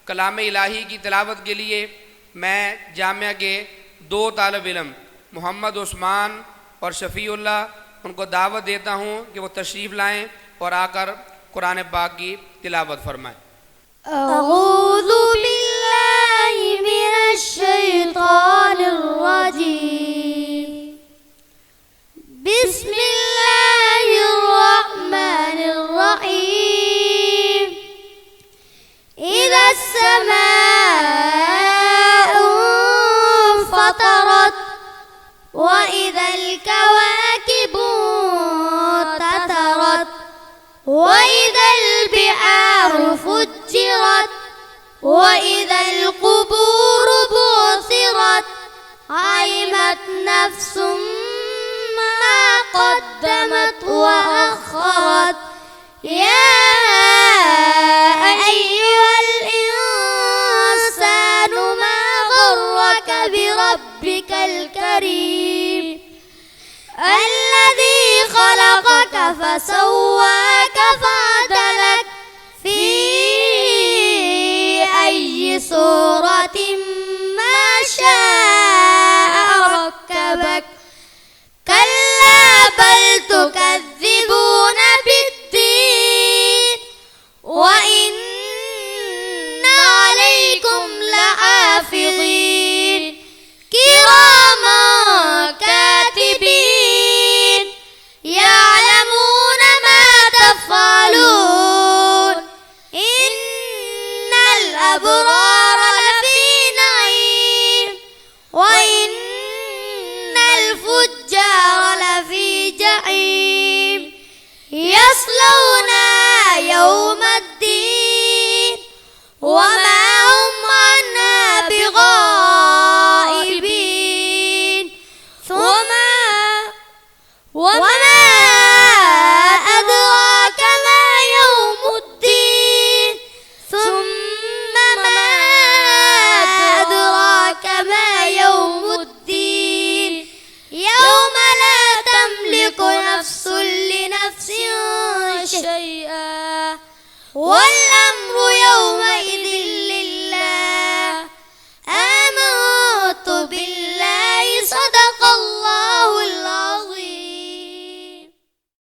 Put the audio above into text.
कलाम इलाही की तिलावत के लिए मैं जामिया के 2 तालिब इल्म मोहम्मद उस्मान और शफ़ीउल्लाह उनको दावत देता हूँ कि वो तशरीफ़ लाएँ और आकर कुरान पाक की तिलावत फरमाएँ। अऊज़ु बिल्लाहि मिनश शैतानिर रजीम। बिस्मिल्लाहिर रहमानिर रहीम। इज़ा समाउ फतरत व इज़ल कवाकिबु ततरत व इज़ल बिहारु फुज्जिरत व इज़ल क़ुबूरु बुसिरत अलिमत नफ्सुम मा क़द्दमत व अख़रत। या अय्युहल इंसानु मा ग़र्रक बिरब्बिकल करीम الذي خلقك فسواك فعدلك في أي صورة ما شاء ركبك كلا بل تكذبون بالدين وإن عليكم لحافظين كراما كاتبين يعلمون ما تفعلون إن الأبرار لفي نعيم وإن الفجار لفي جحيم يصلونها يوم الدين